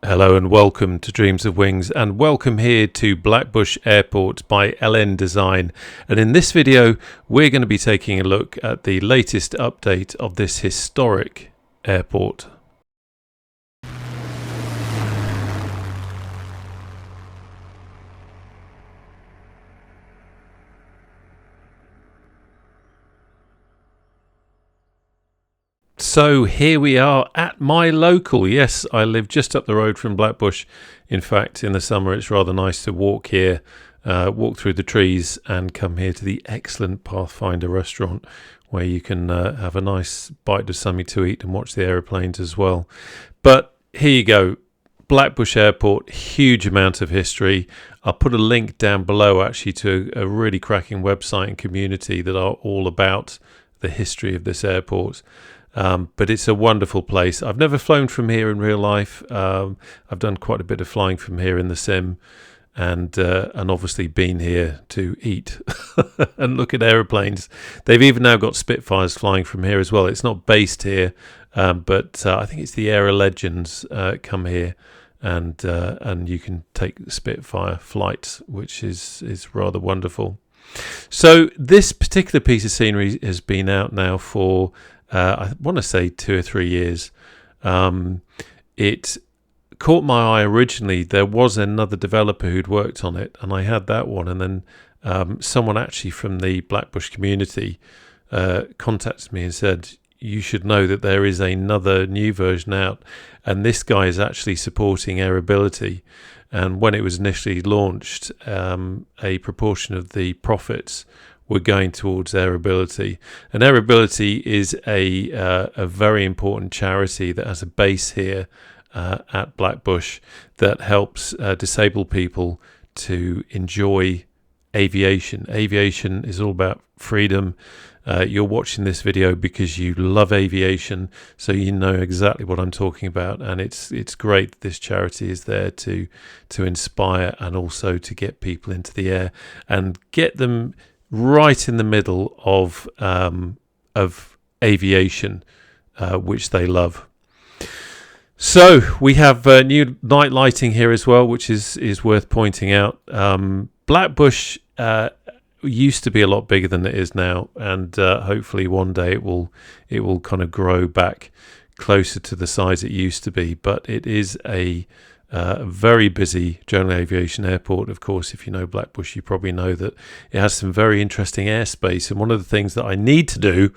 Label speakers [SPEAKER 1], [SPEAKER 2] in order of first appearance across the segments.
[SPEAKER 1] Hello and welcome to Dreams of Wings, and welcome here to Blackbushe Airport by LN Design. And in this video we're going to be taking a look at the latest update of this historic airport. So here we are at my local. Yes, I live just up the road from Blackbushe. In fact, in the summer it's rather nice to walk here, walk through the trees and come here to the excellent Pathfinder restaurant where you can have a nice bite of something to eat and watch the aeroplanes as well. But here you go, Blackbushe Airport, huge amount of history. I'll put a link down below actually to a really cracking website and community that are all about the history of this airport. But it's a wonderful place. I've never flown from here in real life. I've done quite a bit of flying from here in the sim, and obviously been here to eat and look at aeroplanes. They've even now got Spitfires flying from here as well. It's not based here, but I think it's the Aero Legends come here, and you can take Spitfire flights, which is rather wonderful. So this particular piece of scenery has been out now for I want to say 2 or 3 years. It caught my eye originally. There was another developer who'd worked on it, and I had that one. And then someone actually from the Blackbushe community contacted me and said, you should know that there is another new version out, and this guy is actually supporting airability. And when it was initially launched, a proportion of the profits were going towards airability. And airability is a very important charity that has a base here at Blackbushe that helps disabled people to enjoy aviation. Aviation is all about freedom. You're watching this video because you love aviation, so you know exactly what I'm talking about, and it's great that this charity is there to inspire and also to get people into the air and get them right in the middle of aviation, which they love. So we have new night lighting here as well, which is worth pointing out. Blackbushe used to be a lot bigger than it is now, and hopefully one day it will kind of grow back closer to the size it used to be. But it is a very busy general aviation airport. Of course, if you know Blackbushe, you probably know that it has some very interesting airspace. And one of the things that I need to do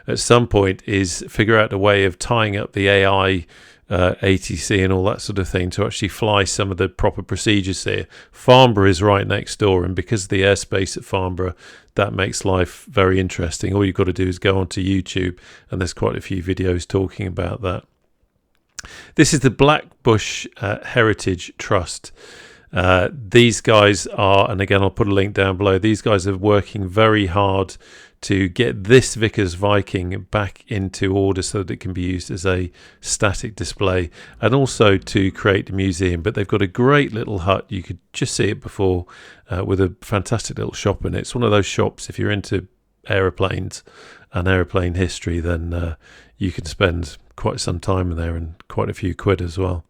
[SPEAKER 1] at some point is figure out a way of tying up the AI, ATC and all that sort of thing to actually fly some of the proper procedures here. Farnborough is right next door, and because of the airspace at Farnborough, that makes life very interesting. All you've got to do is go onto YouTube, and there's quite a few videos talking about that. This is the Blackbushe Heritage Trust. These guys are, and again I'll put a link down below, these guys are working very hard to get this Vickers Viking back into order so that it can be used as a static display, and also to create a museum. But they've got a great little hut, you could just see it before, with a fantastic little shop in it. It's one of those shops, if you're into aeroplanes and aeroplane history, then you can spend quite some time in there and quite a few quid as well.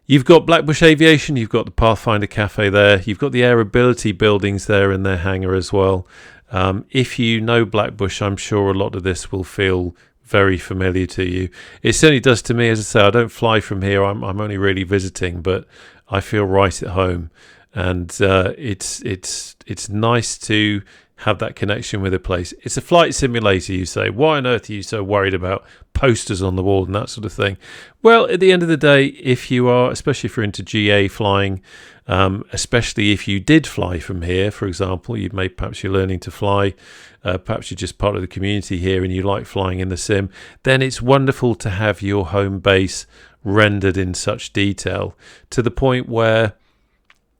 [SPEAKER 1] You've got Blackbushe Aviation, you've got the Pathfinder Cafe there, you've got the airability buildings there in their hangar as well. If you know Blackbushe, I'm sure a lot of this will feel very familiar to you. It certainly does to me. As I say, I don't fly from here, I'm only really visiting, but I feel right at home, and it's nice to have that connection with a place. It's a flight simulator, you say. Why on earth are you so worried about posters on the wall and that sort of thing? Well, at the end of the day, if you are, especially if you're into GA flying, especially if you did fly from here, for example, perhaps you're learning to fly, perhaps you're just part of the community here and you like flying in the sim, then it's wonderful to have your home base rendered in such detail to the point where,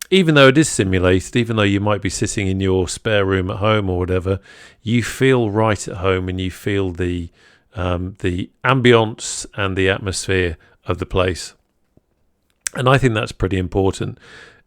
[SPEAKER 1] even though it is simulated, even though you might be sitting in your spare room at home or whatever, you feel right at home and you feel the ambience and the atmosphere of the place. And I think that's pretty important.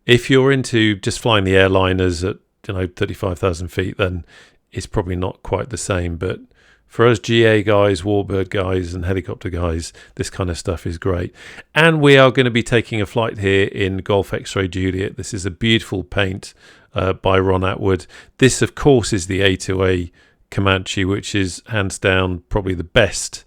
[SPEAKER 1] If you're into just flying the airliners at 35,000 feet, then it's probably not quite the same. But For us GA guys, Warbird guys and helicopter guys, this kind of stuff is great. And we are going to be taking a flight here in Golf X-Ray Juliet. This is a beautiful paint by Ron Atwood. This, of course, is the A2A Comanche, which is hands down probably the best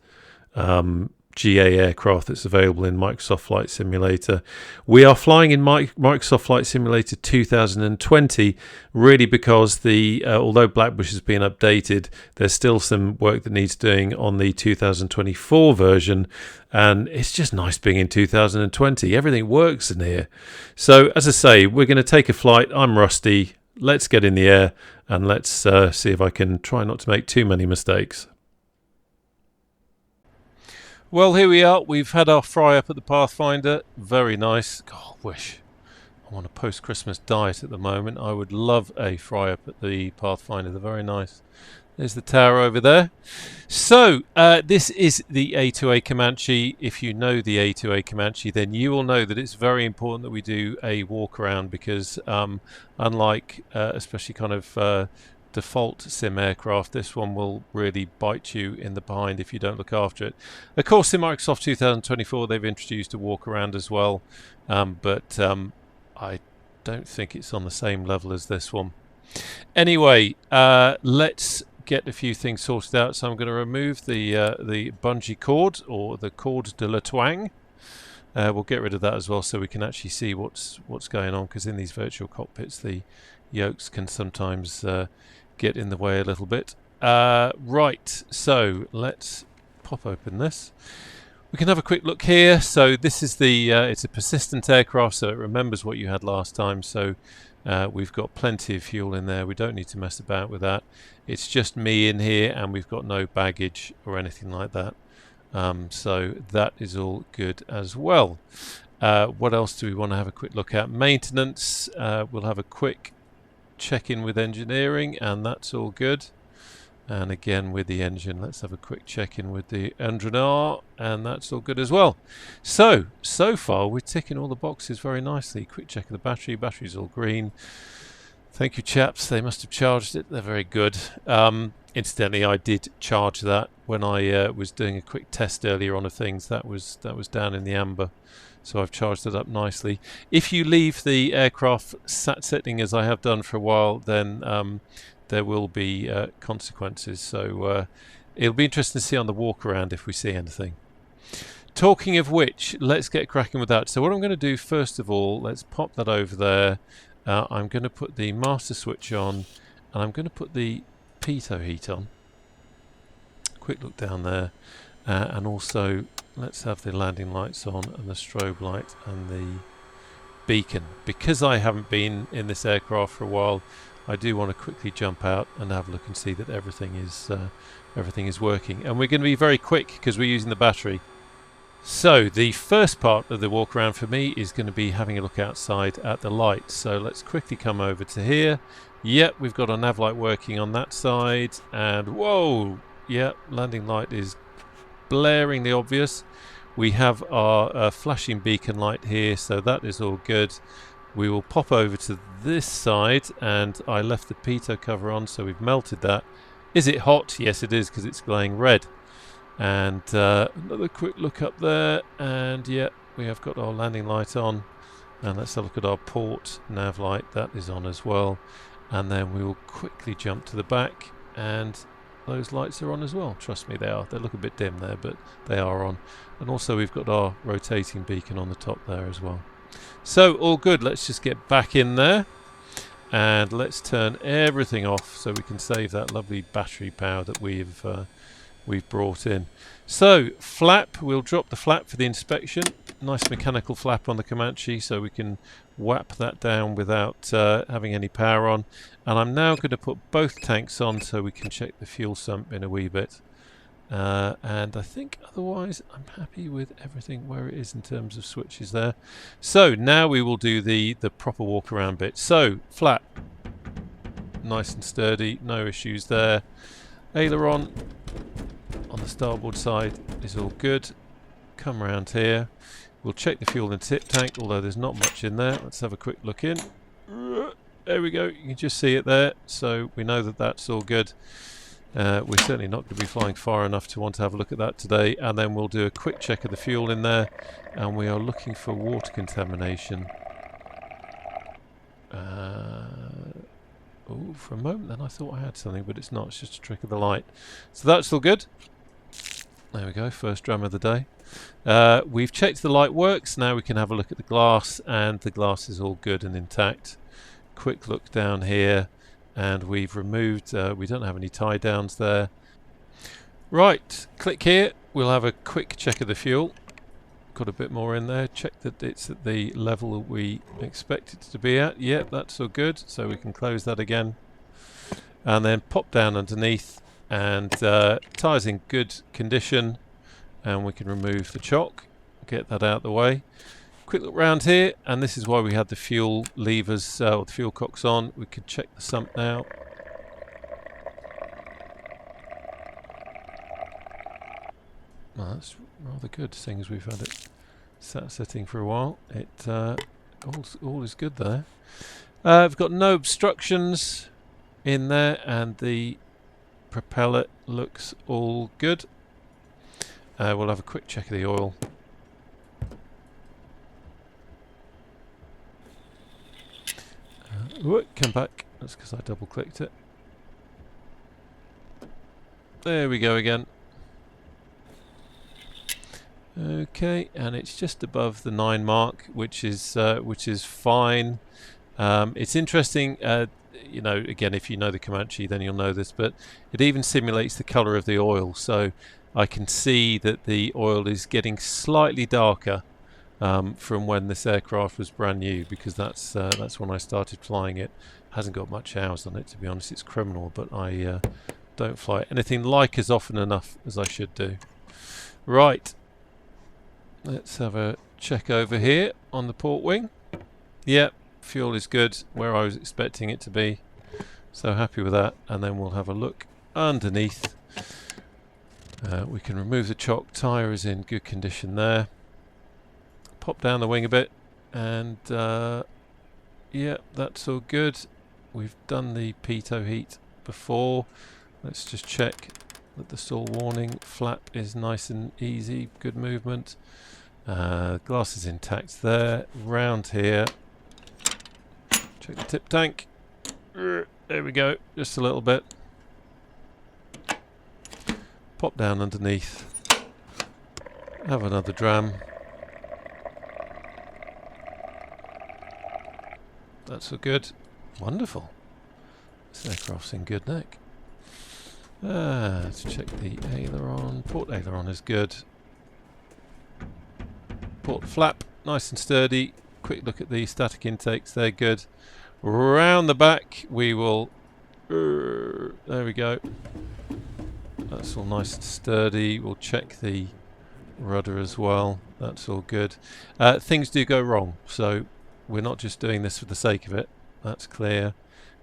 [SPEAKER 1] GA aircraft that's available in Microsoft Flight Simulator. We are flying in Microsoft Flight Simulator 2020, really because although Blackbushe has been updated, there's still some work that needs doing on the 2024 version, and it's just nice being in 2020. Everything works in here. So, as I say, we're going to take a flight. I'm rusty. Let's get in the air, and let's see if I can try not to make too many mistakes. Well, here we are. We've had our fry up at the Pathfinder. Very nice. God, I wish I'm on a post-Christmas diet at the moment. I would love a fry up at the Pathfinder. They're very nice. There's the tower over there. So, this is the A2A Comanche. If you know the A2A Comanche, then you will know that it's very important that we do a walk around because unlike especially kind of default sim aircraft, this one will really bite you in the behind if you don't look after it. Of course, in Microsoft 2024 they've introduced a walk around as well, but I don't think it's on the same level as this one. Anyway, let's get a few things sorted out. So I'm going to remove the bungee cord, or the cord de la twang. We'll get rid of that as well so we can actually see what's going on, because in these virtual cockpits the yokes can sometimes get in the way a little bit. Right, so let's pop open this. We can have a quick look here. So this is it's a persistent aircraft, so it remembers what you had last time. So we've got plenty of fuel in there. We don't need to mess about with that. It's just me in here, and we've got no baggage or anything like that. So that is all good as well. What else do we want to have a quick look at? Maintenance. We'll have a quick check-in with engineering, and that's all good. And again with the engine, let's have a quick check-in with the engineer, and that's all good as well. So far we're ticking all the boxes very nicely. Quick check of the battery. Battery's all green. Thank you, chaps. They must have charged it. They're very good. Incidentally, I did charge that when I was doing a quick test earlier on of things. That was down in the amber. So I've charged it up nicely. If you leave the aircraft setting as I have done for a while, then there will be consequences. So it'll be interesting to see on the walk around if we see anything. Talking of which, let's get cracking with that. So what I'm going to do first of all, let's pop that over there. I'm going to put the master switch on, and I'm going to put the pitot heat on. Quick look down there, and also let's have the landing lights on and the strobe light and the beacon. Because I haven't been in this aircraft for a while, I do want to quickly jump out and have a look and see that everything is working. And we're going to be very quick because we're using the battery. So the first part of the walk around for me is going to be having a look outside at the lights. So let's quickly come over to here. Yep, we've got our nav light working on that side, and whoa, yep, landing light is blaringly obvious. We have our flashing beacon light here, so that is all good. We will pop over to this side, and I left the pitot cover on, so we've melted that. Is it hot? Yes, it is, because it's glowing red. And another quick look up there, and yeah, we have got our landing light on. And let's have a look at our port nav light, that is on as well. And then we will quickly jump to the back, and those lights are on as well. Trust me, they are. They look a bit dim there, but they are on. And also we've got our rotating beacon on the top there as well. So all good. Let's just get back in there, and let's turn everything off so we can save that lovely battery power that we've brought in. So flap, we'll drop the flap for the inspection. Nice mechanical flap on the Comanche, so we can whap that down without having any power on. And I'm now going to put both tanks on so we can check the fuel sump in a wee bit. And I think otherwise I'm happy with everything where it is in terms of switches there. So now we will do the proper walk around bit. So flap, nice and sturdy, no issues there. Aileron on the starboard side is all good. Come around here. We'll check the fuel in the tip tank, although there's not much in there. Let's have a quick look in. There we go. You can just see it there. So we know that that's all good. We're certainly not going to be flying far enough to want to have a look at that today. And then we'll do a quick check of the fuel in there, and we are looking for water contamination. Oh, for a moment then I thought I had something, but it's not. It's just a trick of the light. So that's all good. There we go, first dram of the day. We've checked the light works. Now we can have a look at the glass, and the glass is all good and intact. Quick look down here, and we've removed, we don't have any tie downs there. Right, click here. We'll have a quick check of the fuel. Got a bit more in there. Check that it's at the level that we expect it to be at. Yep, that's all good. So we can close that again. And then pop down underneath, and tyres in good condition. And we can remove the chock. Get that out of the way. Quick look round here, and this is why we had the fuel levers, or the fuel cocks on. We could check the sump now. Well, that's rather good, seeing as we've had it sitting for a while. It all is good there. We've got no obstructions in there, and the propeller looks all good. We'll have a quick check of the oil. Come back. That's because I double clicked it. There we go again. Okay, and it's just above the 9 mark, which is fine. It's interesting, you know, again, if you know the Comanche, then you'll know this, but it even simulates the colour of the oil. So I can see that the oil is getting slightly darker from when this aircraft was brand new, because that's when I started flying it. Hasn't got much hours on it, to be honest. It's criminal, but I don't fly anything like as often enough as I should do. Right. Let's have a check over here on the port wing. Yep, fuel is good, where I was expecting it to be. So happy with that. And then we'll have a look underneath. We can remove the chock. Tyre is in good condition there. Pop down the wing a bit, and yeah, that's all good. We've done the pitot heat before. Let's just check that the stall warning flap is nice and easy, good movement. Glass is intact there. Round here, check the tip tank. There we go, just a little bit. Pop down underneath, have another dram. That's all good. Wonderful. This aircraft's in good nick. Let's check the aileron. Port aileron is good. Port flap, nice and sturdy. Quick look at the static intakes, they're good. Round the back, we will... there we go. That's all nice and sturdy. We'll check the rudder as well. That's all good. Things do go wrong, so we're not just doing this for the sake of it. That's clear.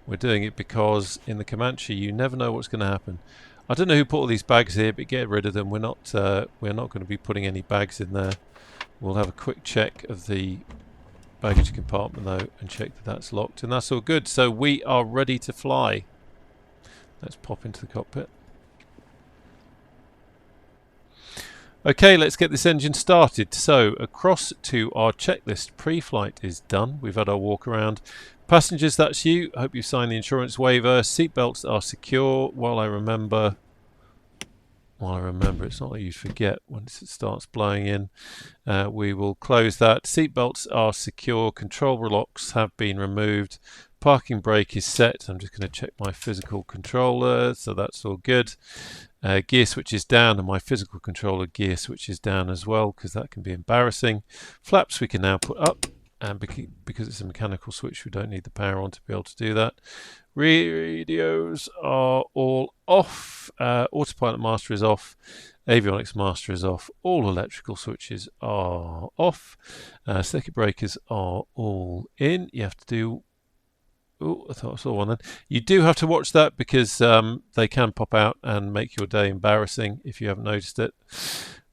[SPEAKER 1] We're doing it because in the Comanche you never know what's going to happen. I don't know who put all these bags here, but get rid of them. We're not going to be putting any bags in there. We'll have a quick check of the baggage compartment though, and check that that's locked, and that's all good. So we are ready to fly. Let's pop into the cockpit. Okay, let's get this engine started. So across to our checklist. Pre-flight is done. We've had our walk around. Passengers, that's you. I hope you signed the insurance waiver. Seatbelts are secure. While I remember, it's not like you forget once it starts blowing in. We will close that. Seatbelts are secure. Control locks have been removed. Parking brake is set. I'm just going to check my physical controller. So that's all good. Gear switch is down, and my physical controller gear switch is down as well, because that can be embarrassing. Flaps we can now put up, and because it's a mechanical switch we don't need the power on to be able to do that. Radios are all off. Autopilot master is off. Avionics master is off. All electrical switches are off. Circuit breakers are all in. You have to do... Oh, I thought I saw one then. You do have to watch that, because they can pop out and make your day embarrassing if you haven't noticed it.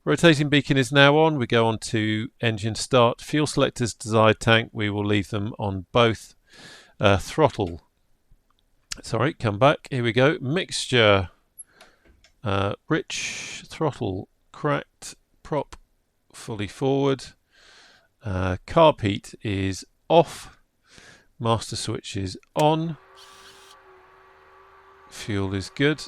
[SPEAKER 1] Rotating beacon is now on. We go on to engine start. Fuel selectors, desired tank. We will leave them on both. Throttle. Sorry, come back. Here we go. Mixture. Rich, throttle cracked, prop fully forward, carb heat is off, master switch is on, fuel is good.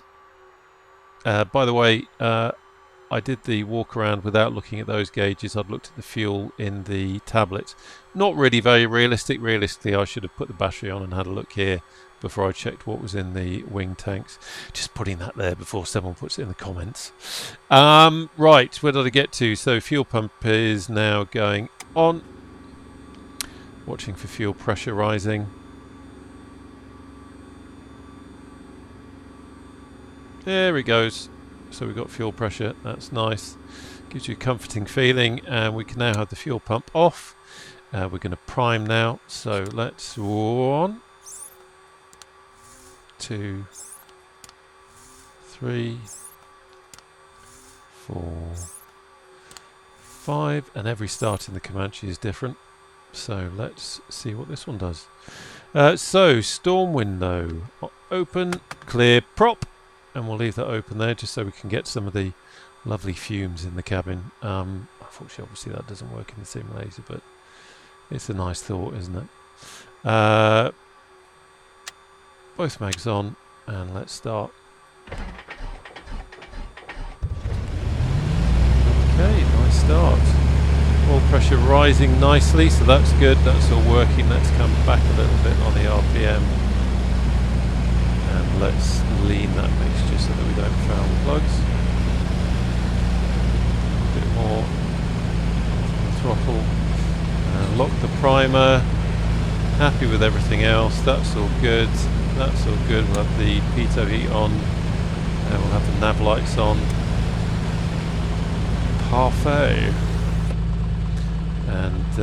[SPEAKER 1] By the way, I did the walk around without looking at those gauges. I'd looked at the fuel in the tablet. Not really very realistic. Realistically, I should have put the battery on and had a look here before I checked what was in the wing tanks. Just putting that there before someone puts it in the comments. Right, where did I get to? So fuel pump is now going on. Watching for fuel pressure rising. There it goes. So we've got fuel pressure, that's nice. Gives you a comforting feeling, and we can now have the fuel pump off. We're going to prime now, so let's 1, 2, 3, 4, 5, and every start in the Comanche is different. So let's see what this one does. So storm window, open, clear, prop. And we'll leave that open there just so we can get some of the lovely fumes in the cabin. Unfortunately, obviously that doesn't work in the simulator, but it's a nice thought, isn't it? Both mags on, and let's start. Okay, nice start. Oil pressure rising nicely, so that's good. That's all working. Let's come back a little bit on the RPM. And let's lean that mixture so that we don't foul the plugs. A bit more on the throttle. Lock the primer. Happy with everything else. That's all good. That's all good. We'll have the pitot heat on. And we'll have the nav lights on. Parfait. And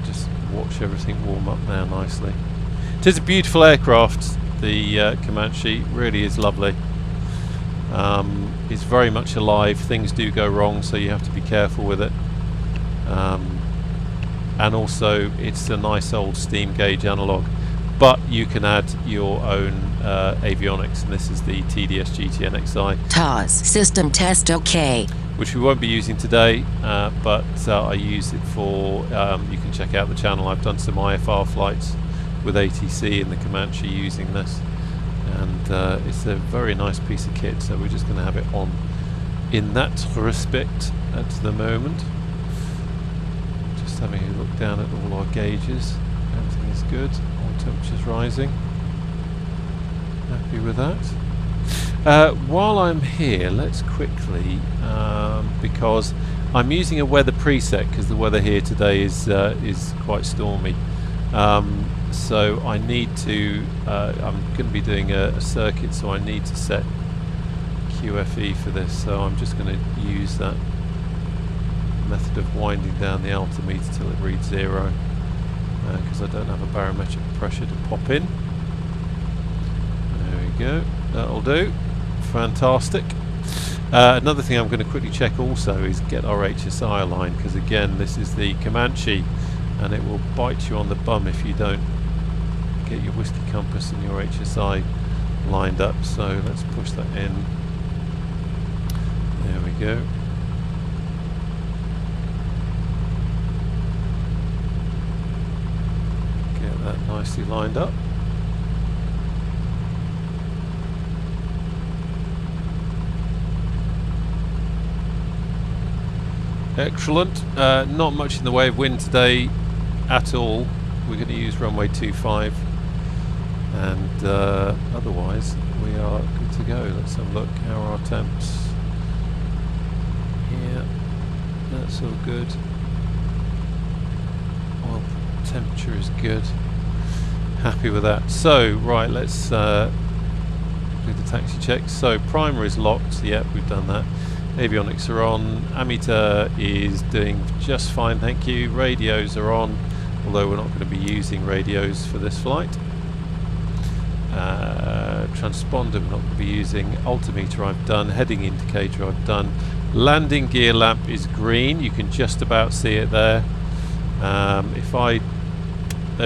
[SPEAKER 1] just watch everything warm up now nicely. It is a beautiful aircraft. The Comanche really is lovely. It's very much alive. Things do go wrong, so you have to be careful with it. And also, it's a nice old steam gauge analog, but you can add your own avionics, and this is the TDS GTNXI.
[SPEAKER 2] TOS system test OK.
[SPEAKER 1] Which we won't be using today, but I use it for. You can check out the channel. I've done some IFR flights with ATC in the Comanche using this, and it's a very nice piece of kit, so we're just going to have it on in that respect at the moment. Just having a look down at all our gauges. Everything is good. Oil temperature's rising. Happy with that. While I'm here, let's quickly, because I'm using a weather preset because the weather here today is quite stormy. So I need to, I'm going to be doing a circuit, so I need to set QFE for this, so I'm just going to use that method of winding down the altimeter till it reads 0, because I don't have a barometric pressure to pop in. There we go, that'll do. Fantastic. Another thing I'm going to quickly check also is get our HSI aligned, because again this is the Comanche and it will bite you on the bum if you don't get your whiskey compass and your HSI lined up. So let's push that in. There we go. Get that nicely lined up. Excellent. Not much in the way of wind today at all. We're going to use runway 25, and otherwise we are good to go. Let's have a look. How are our temps? Yeah, that's all good. Oil temperature is good. Happy with that. So right, let's do the taxi check. So primer is locked. Yep, we've done that. Avionics are on. Ammeter is doing just fine, thank you. Radios are on, although we're not going to be using radios for this flight. Transponder we're not going to be using. Altimeter I've done. Heading indicator I've done. Landing gear lamp is green. You can just about see it there. There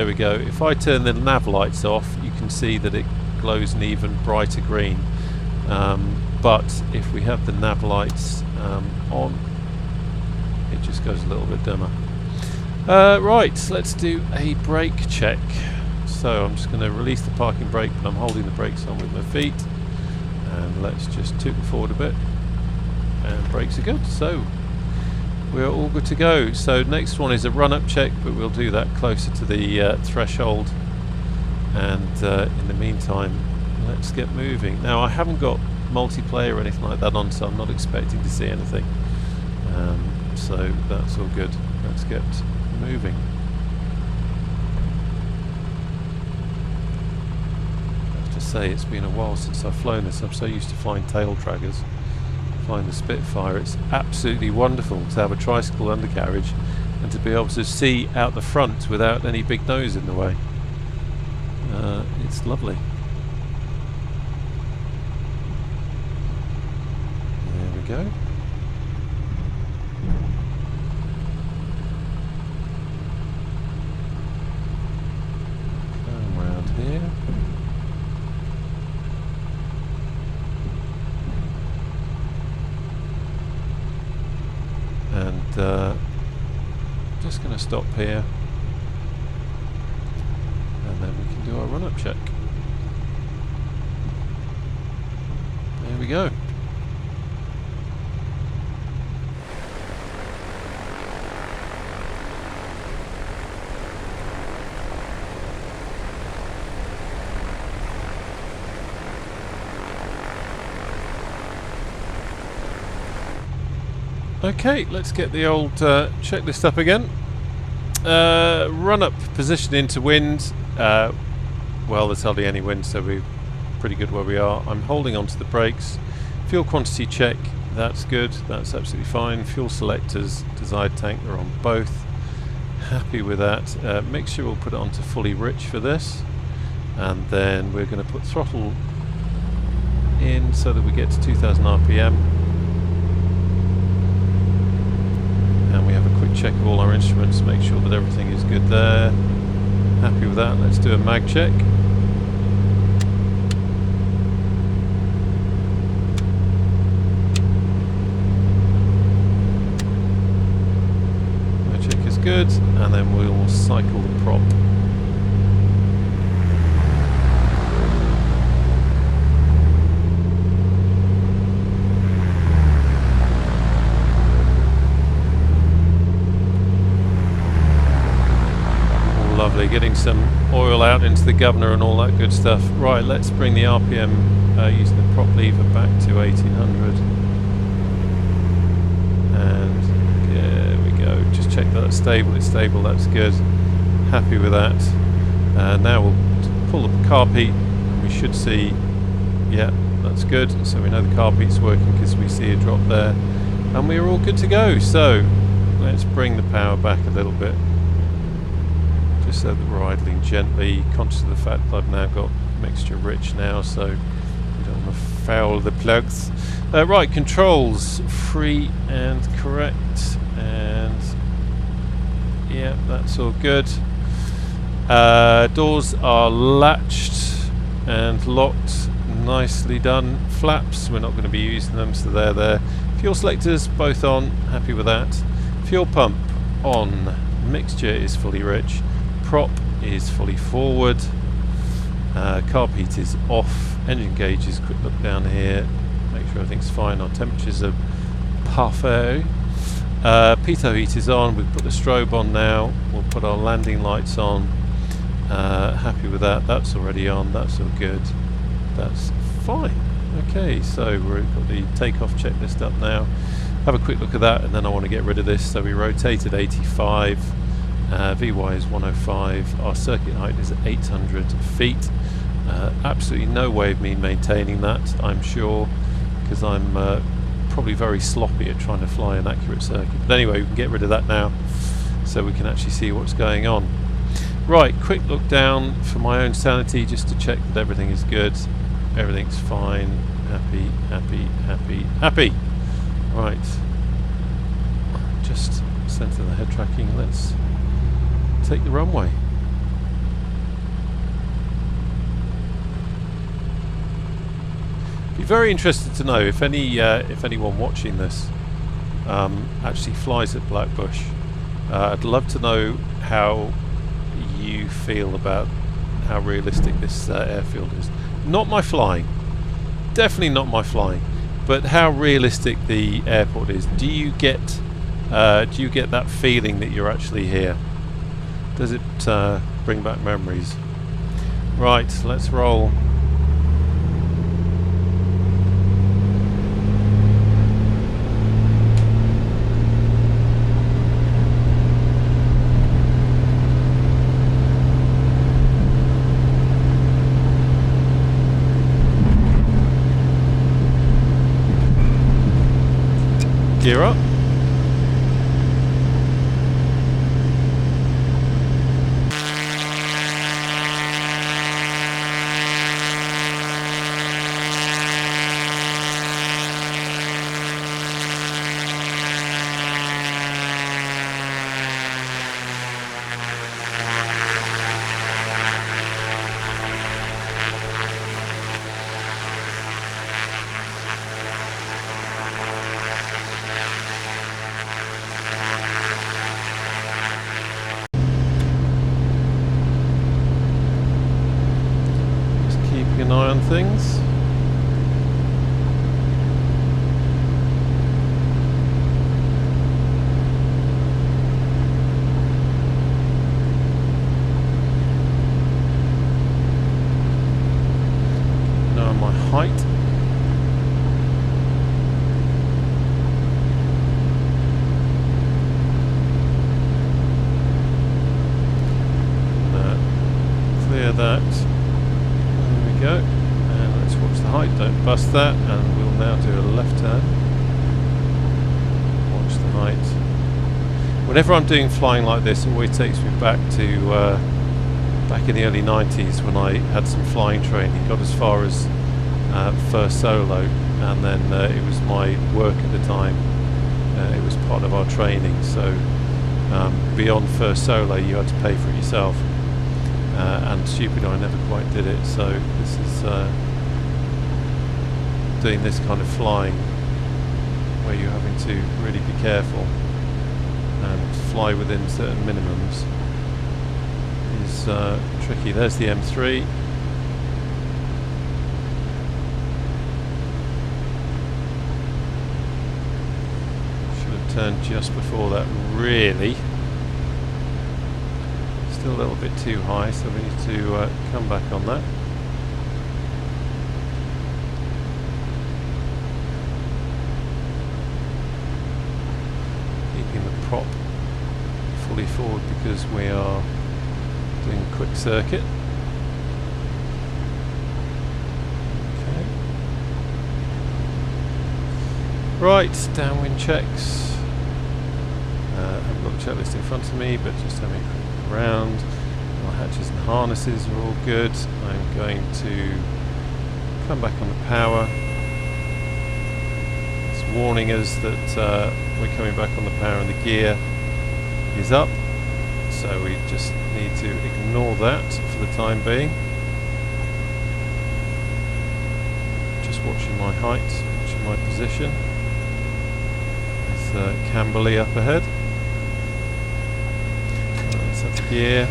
[SPEAKER 1] we go. If I turn the nav lights off, you can see that it glows an even brighter green. but if we have the nav lights on, it just goes a little bit dimmer. Right, let's do a brake check. So I'm just going to release the parking brake, but I'm holding the brakes on with my feet, and let's just toot forward a bit, and brakes are good, so we're all good to go. So next one is a run-up check, but we'll do that closer to the threshold, and in the meantime let's get moving. Now I haven't got multiplayer or anything like that on, so I'm not expecting to see anything, so that's all good. Let's get moving. Say it's been a while since I've flown this. I'm so used to flying tail traggers, flying the Spitfire. It's absolutely wonderful to have a tricycle undercarriage and to be able to see out the front without any big nose in the way. It's lovely. There we go. Come round here. And just going to stop here, and then we can do our run-up check. There we go. Okay, let's get the old checklist up again. Run up position into wind. Well, there's hardly any wind, so we're pretty good where we are. I'm holding onto the brakes. Fuel quantity check, that's good, that's absolutely fine. Fuel selectors, desired tank, they're on both. Happy with that. Mixture, we'll put it onto fully rich for this. And then we're going to put throttle in so that we get to 2000 RPM. And we have a quick check of all our instruments, make sure that everything is good there. Happy with that. Let's do a mag check. Mag check is good, and then we'll cycle the prop. Lovely, getting some oil out into the governor and all that good stuff. Right, let's bring the RPM using the prop lever back to 1800. And there we go. Just check that it's stable. It's stable, that's good. Happy with that. Now we'll pull the car peak and we should see, yeah, that's good. So we know the car peak's working because we see a drop there. And we're all good to go. So let's bring the power back a little bit, just so that we're idling gently, conscious of the fact that I've now got mixture rich now, so we don't want to foul the plugs. Right, controls, free and correct, and yeah, that's all good. Doors are latched and locked, nicely done. Flaps, we're not going to be using them, so they're there. Fuel selectors, both on, happy with that. Fuel pump, on. Mixture is fully rich. Prop is fully forward. Carb heat is off. Engine gauges, quick look down here, make sure everything's fine. Our temperatures are parfait. Pitot heat is on. We've put the strobe on now. We'll put our landing lights on. Happy with that. That's already on. That's all good. That's fine. Okay, so we've got the takeoff checklist up now. Have a quick look at that, and then I want to get rid of this. So we rotated 85. VY is 105, our circuit height is 800 feet. Absolutely no way of me maintaining that, I'm sure, because I'm probably very sloppy at trying to fly an accurate circuit. But anyway, we can get rid of that now so we can actually see what's going on. Right, quick look down for my own sanity just to check that everything is good. Everything's fine. Happy, happy, happy, happy. Right, just center the head tracking. Let's take the runway. Be very interested to know if anyone watching this actually flies at Blackbushe. I'd love to know how you feel about how realistic this airfield is. Not my flying, definitely not my flying, but how realistic the airport is. Do you get that feeling that you're actually here? Does it bring back memories? Right, let's roll. Gear up. An eye on things. Know my height. Clear that. Go, and let's watch the height, don't bust that, and we'll now do a left turn. Watch the height. Whenever I'm doing flying like this, it always takes me back to back in the early 90s when I had some flying training, got as far as first solo, and then it was my work at the time. It was part of our training, so beyond first solo you had to pay for it yourself. And stupid, I never quite did it. So this is doing this kind of flying where you're having to really be careful and fly within certain minimums is tricky. There's the M3. Should have turned just before that, really. Still a little bit too high, so we need to come back on that. Keeping the prop fully forward because we are doing a quick circuit. Okay. Right, downwind checks. I haven't got the checklist in front of me, but just having a quick around. Our hatches and harnesses are all good. I'm going to come back on the power. It's warning us that we're coming back on the power and the gear is up, so we just need to ignore that for the time being. Just watching my height, watching my position. There's Camberley up ahead. Let's have the gear.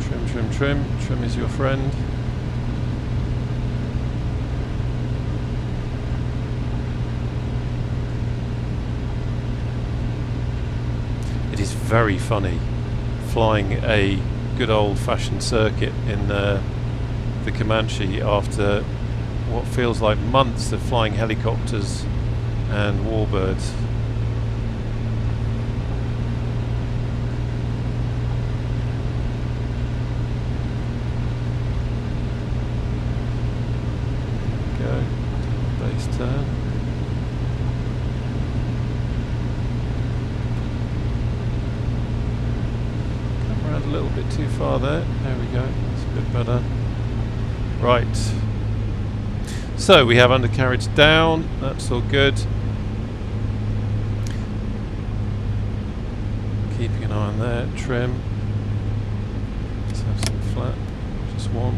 [SPEAKER 1] Trim, trim, trim. Trim is your friend. It is very funny flying a good old-fashioned circuit in the Comanche after what feels like months of flying helicopters and warbirds. Go, base turn. Come around a little bit too far there. There we go, that's a bit better. Right. So we have undercarriage down, that's all good. Keeping an eye on there, trim. Let's have some flat, just one.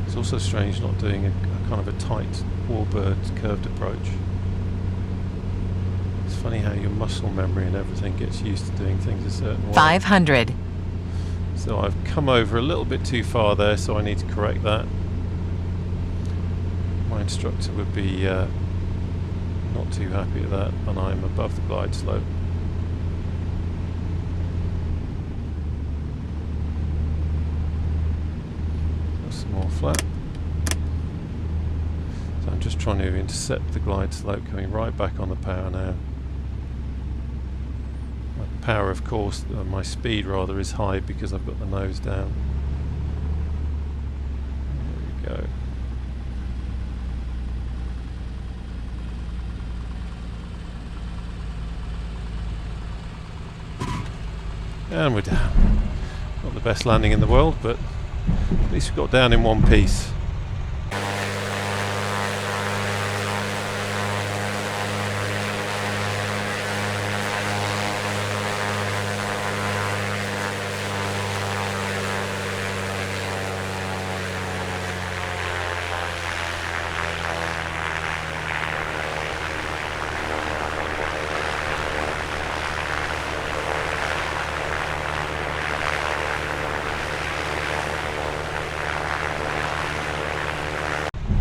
[SPEAKER 1] It's also strange not doing a kind of a tight warbird curved approach. It's funny how your muscle memory and everything gets used to doing things a certain way.
[SPEAKER 2] 500.
[SPEAKER 1] So I've come over a little bit too far there, so I need to correct that. My instructor would be not too happy at that, and I'm above the glide slope. Some more flat. So I'm just trying to intercept the glide slope, coming right back on the power now. My power, of course, my speed rather, is high because I've got the nose down. There we go. And we're down. Not the best landing in the world, but at least we got down in one piece.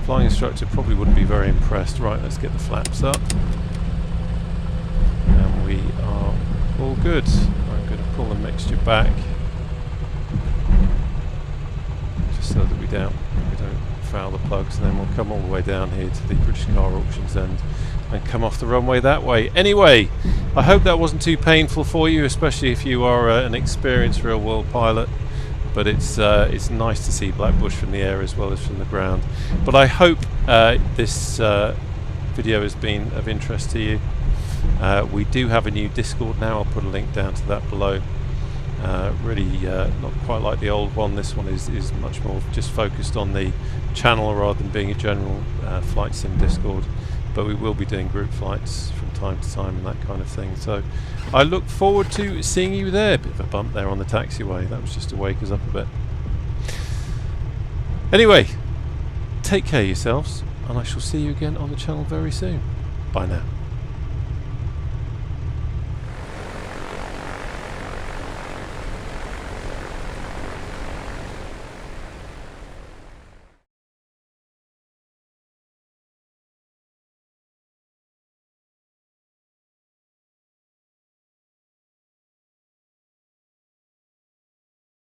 [SPEAKER 1] Flying instructor probably wouldn't be very impressed. Right, let's get the flaps up. And we are all good. I'm going to pull the mixture back, just so that we don't foul the plugs, and then we'll come all the way down here to the British Car Auctions end and come off the runway that way. Anyway, I hope that wasn't too painful for you, especially if you are an experienced real world pilot. But it's nice to see Blackbushe from the air as well as from the ground. But I hope this video has been of interest to you. We do have a new Discord now. I'll put a link down to that below. Really not quite like the old one. This one is much more just focused on the channel rather than being a general flight sim Discord. But we will be doing group flights from time to time and that kind of thing. So I look forward to seeing you there. Bit of a bump there on the taxiway. That was just to wake us up a bit. Anyway, take care of yourselves, and I shall see you again on the channel very soon. Bye now.